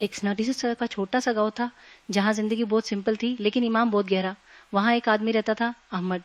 एक सन्नाटी से सड़क का छोटा सा गांव था जहां जिंदगी बहुत सिंपल थी लेकिन ईमान बहुत गहरा। वहां एक आदमी रहता था, अहमद।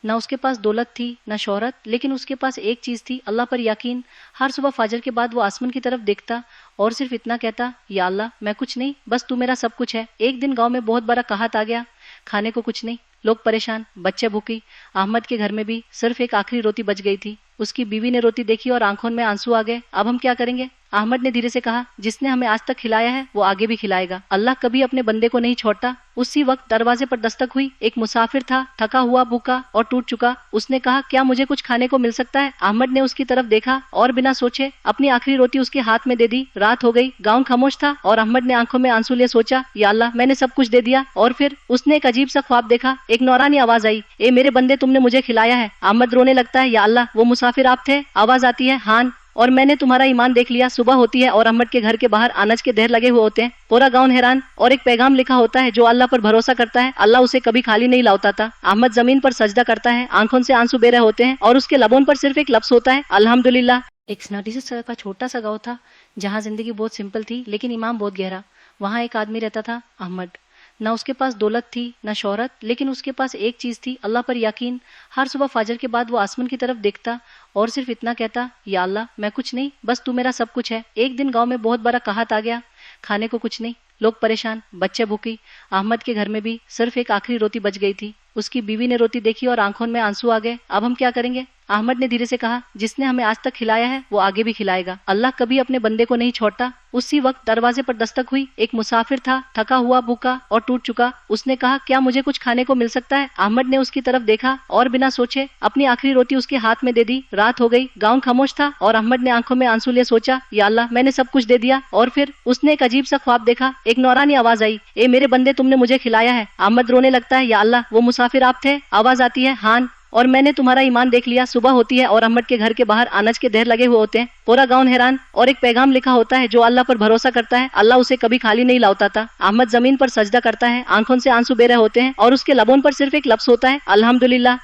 ना उसके पास दौलत थी ना शोहरत, लेकिन उसके पास एक चीज थी, अल्लाह पर यकीन। हर सुबह फजर के बाद वो आसमान की तरफ देखता और सिर्फ इतना कहता, या अल्लाह मैं कुछ नहीं, बस तू मेरा सब कुछ है। एक दिन गांव में बहुत बड़ा कहत आ गया, खाने को कुछ नहीं, लोग परेशान, बच्चे भूखी। अहमद के घर में भी सिर्फ एक आखिरी रोटी बच गई थी। उसकी बीवी ने रोटी देखी और आंखों में आंसू आ गए। अब हम क्या करेंगे? अहमद ने धीरे से कहा, जिसने हमें आज तक खिलाया है वो आगे भी खिलाएगा। अल्लाह कभी अपने बंदे को नहीं छोड़ता। उसी वक्त दरवाजे पर दस्तक हुई। एक मुसाफिर था, थका हुआ, भूखा और टूट चुका। उसने कहा, क्या मुझे कुछ खाने को मिल सकता है? अहमद ने उसकी तरफ देखा और बिना सोचे अपनी आखिरी रोटी उसके हाथ में दे दी। रात हो गई, गाँव खामोश था और अहमद ने आंखों में आंसू लिए सोचा, या अल्लाह मैंने सब कुछ दे दिया। और फिर उसने एक अजीब सा ख्वाब देखा। एक नौरानी आवाज आई, ए मेरे बंदे, तुमने मुझे खिलाया है। अहमद रोने लगता है, या अल्लाह वो मुसाफिर आप थे? आवाज आती है, हान, और मैंने तुम्हारा ईमान देख लिया। सुबह होती है और अहमद के घर के बाहर अनाज के ढेर लगे हुए होते हैं। पूरा गांव हैरान, और एक पैगाम लिखा होता है, जो अल्लाह पर भरोसा करता है अल्लाह उसे कभी खाली नहीं लौटाता था। अहमद जमीन पर सजदा करता है, आंखों से आंसू बह रहे होते हैं और उसके लबों पर सिर्फ एक लफ्ज होता है, अल्हम्दुलिल्लाह। एक सन्नाटी से सड़क का छोटा सा गाँव था जहाँ जिंदगी बहुत सिंपल थी लेकिन ईमान बहुत गहरा। वहाँ एक आदमी रहता था, अहमद। ना उसके पास दौलत थी ना शोहरत, लेकिन उसके पास एक चीज थी, अल्लाह पर यकीन। हर सुबह फजर के बाद वो आसमान की तरफ देखता और सिर्फ इतना कहता, या अल्लाह मैं कुछ नहीं, बस तू मेरा सब कुछ है। एक दिन गांव में बहुत बड़ा कहत आ गया, खाने को कुछ नहीं, लोग परेशान, बच्चे भूखी। अहमद के घर में भी सिर्फ एक आखिरी रोटी बच गई थी। उसकी बीवी ने रोटी देखी और आंखों में आंसू आ गए। अब हम क्या करेंगे? अहमद ने धीरे से कहा, जिसने हमें आज तक खिलाया है वो आगे भी खिलाएगा। अल्लाह कभी अपने बंदे को नहीं छोड़ता। उसी वक्त दरवाजे पर दस्तक हुई। एक मुसाफिर था, थका हुआ, भूखा और टूट चुका। उसने कहा, क्या मुझे कुछ खाने को मिल सकता है? अहमद ने उसकी तरफ देखा और बिना सोचे अपनी आखिरी रोटी उसके हाथ में दे दी। रात हो गई, गाँव खामोश था और अहमद ने आंखों में आंसू लिए सोचा, या अल्लाह मैंने सब कुछ दे दिया। और फिर उसने एक अजीब सा ख्वाब देखा। एक नौरानी आवाज आई, ए मेरे बंदे, तुमने मुझे खिलाया है। अहमद रोने लगता है, या अल्लाह वो मुसाफिर आप थे? आवाज आती है, हान, और मैंने तुम्हारा ईमान देख लिया। सुबह होती है और अहमद के घर के बाहर अनाज के ढेर लगे हुए होते हैं। पूरा गांव हैरान, और एक पैगाम लिखा होता है, जो अल्लाह पर भरोसा करता है अल्लाह उसे कभी खाली नहीं लौटाता। अहमद जमीन पर सजदा करता है, आंखों से आंसू बह रहे होते हैं और उसके लबों पर सिर्फ एक लफ्ज होता है, अल्हम्दुलिल्लाह।